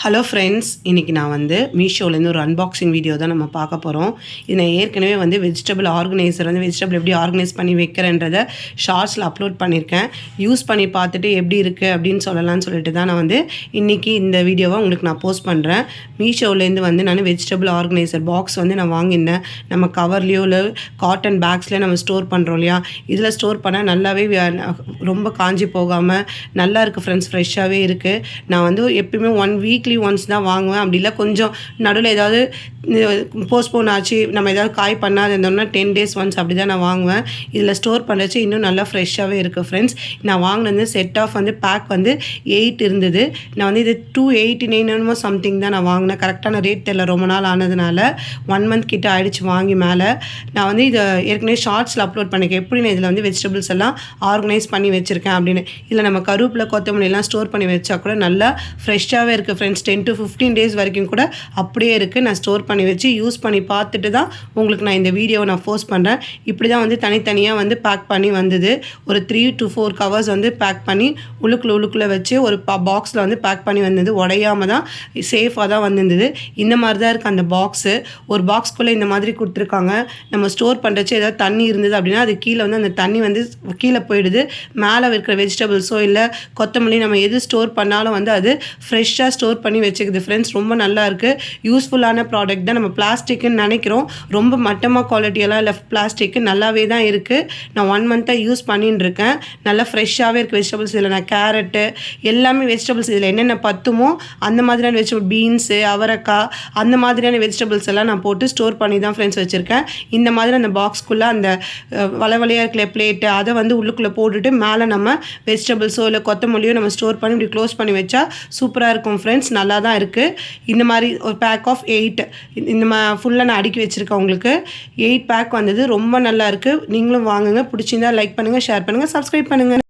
Hello friends, இன்றைக்கி நான் வந்து மீஷோலேருந்து ஒரு அன்பாக்சிங் வீடியோ தான் நம்ம பார்க்க போகிறோம். இது நான் ஏற்கனவே வந்து வெஜிடபிள் ஆர்கனைசர் வந்து வெஜிடபிள் எப்படி ஆர்கனைஸ் பண்ணி வைக்கிறேன்றதை ஷார்ட்ஸில் அப்லோட் பண்ணியிருக்கேன். யூஸ் பண்ணி பார்த்துட்டு எப்படி இருக்குது அப்படின்னு சொல்லலாம்னு சொல்லிட்டு தான் நான் வந்து இன்றைக்கி இந்த வீடியோவை உங்களுக்கு நான் போஸ்ட் பண்ணுறேன். மீஷோலேருந்து வந்து நான் வெஜிடபிள் ஆர்கனைசர் பாக்ஸ் வந்து நான் வாங்கியிருந்தேன். நம்ம கவர்லேயோ இல்லை காட்டன் பேக்ஸ்லேயே நம்ம ஸ்டோர் பண்ணுறோம் இல்லையா, இதில் ஸ்டோர் பண்ணால் நல்லாவே ரொம்ப காஞ்சி போகாமல் நல்லா இருக்குது ஃப்ரெண்ட்ஸ், ஃப்ரெஷ்ஷாகவே இருக்குது. நான் வந்து எப்பயுமே 1 வீக்லி ஒன்ஸ் தான் வாங்குவேன். அப்படி இல்லை கொஞ்சம் நடுவில் ஏதாவது போஸ்ட்போன் ஆச்சு, நம்ம ஏதாவது காய் பண்ணாது இருந்தோம்னா 10 days ஒன்ஸ் அப்படி தான் நான் வாங்குவேன். இதில் ஸ்டோர் பண்ணுறச்சு இன்னும் நல்லா ஃப்ரெஷ்ஷாகவே இருக்குது ஃப்ரெண்ட்ஸ். நான் வாங்கினது செட் ஆஃப் வந்து பேக் வந்து 8 இருந்தது. நான் வந்து இது 289 சம்திங் தான் நான் வாங்கினேன். கரெக்டான ரேட் தெரியல, ரொம்ப நாள் ஆனதுனால 1 month கிட்ட ஆகிடுச்சு வாங்கி. மேலே நான் வந்து இதை ஏற்கனவே ஷார்ட்ஸில் அப்லோட் பண்ணியிருக்கேன், எப்படி நான் இதில் வந்து வெஜிடபிள்ஸ் எல்லாம் ஆர்கனைஸ் பண்ணி வச்சுருக்கேன் அப்படின்னு. இதில் நம்ம கருவேப்பிலை கொத்தமல்லி எல்லாம் ஸ்டோர் பண்ணி வச்சா கூட நல்லா ஃப்ரெஷ்ஷாகவே இருக்குது ஃப்ரெண்ட்ஸ். 10 to 15 days வரைக்கும் கூட அப்படியே இருக்குது. நான் ஸ்டோர் பண்ணி வச்சு யூஸ் பண்ணி பார்த்துட்டு தான் உங்களுக்கு நான் இந்த வீடியோவை நான் போஸ்ட் பண்ணுறேன். இப்படி தான் வந்து தனித்தனியாக வந்து பேக் பண்ணி வந்தது. ஒரு 3 to 4 கவர்ஸ் வந்து பேக் பண்ணி உள்ளுக்குள்ளே வச்சு ஒரு பாக்ஸில் வந்து பேக் பண்ணி வந்தது. உடையாமல் தான் சேஃபாக தான் வந்திருந்தது. இந்த மாதிரி தான் இருக்குது அந்த பாக்ஸு. ஒரு பாக்ஸ்குள்ளே இந்த மாதிரி கொடுத்துருக்காங்க. நம்ம ஸ்டோர் பண்ணுறச்சு ஏதாவது தண்ணி இருந்தது அப்படின்னா அது கீழே வந்து அந்த தண்ணி வந்து கீழே போயிடுது. மேலே இருக்கிற வெஜிடபிள்ஸோ இல்லை கொத்தமல்லி நம்ம எது ஸ்டோர் பண்ணாலும் வந்து அது ஃப்ரெஷ்ஷாக ஸ்டோர் பண்ணி வச்சுக்குது ஃப்ரெண்ட்ஸ். ரொம்ப நல்லா இருக்குது, யூஸ்ஃபுல்லான ப்ராடக்ட் தான். நம்ம பிளாஸ்டிக்குன்னு நினைக்கிறோம், ரொம்ப மட்டமாக குவாலிட்டியெல்லாம் இல்லை, பிளாஸ்டிக்கு நல்லாவே தான் இருக்குது. நான் 1 month யூஸ் பண்ணின்னு இருக்கேன். நல்லா ஃப்ரெஷ்ஷாகவே இருக்குது வெஜிடபிள்ஸ். இதில் நான் கேரட்டு எல்லாமே வெஜிடபிள்ஸ் இதில் என்னென்ன பத்துமோ அந்த மாதிரியான வெஜிடபிள், பீன்ஸு, அவரைக்காய், அந்த மாதிரியான வெஜிடபிள்ஸ் எல்லாம் நான் போட்டு ஸ்டோர் பண்ணி தான் ஃப்ரெண்ட்ஸ் வச்சுருக்கேன். இந்த மாதிரி அந்த பாக்ஸ்க்குள்ளே அந்த வளைவலையாக இருக்கிற பிளேட்டு அதை வந்து உள்ளுக்குள்ளே போட்டுட்டு மேலே நம்ம வெஜிடபிள்ஸோ இல்லை கொத்தமல்லியோ நம்ம ஸ்டோர் பண்ணி இப்படி க்ளோஸ் பண்ணி வச்சா சூப்பராக இருக்கும் ஃப்ரெண்ட்ஸ். நல்லா தான் இருக்குது. இந்த மாதிரி ஒரு பேக் ஆஃப் 8 இந்த ஃபுல்லாக நான் அடுக்கி வச்சுருக்கேன். உங்களுக்கு 8 பேக் வந்தது. ரொம்ப நல்லா இருக்குது. நீங்களும் வாங்குங்க. பிடிச்சிருந்தா லைக் பண்ணுங்கள், ஷேர் பண்ணுங்கள், சப்ஸ்கிரைப் பண்ணுங்கள்.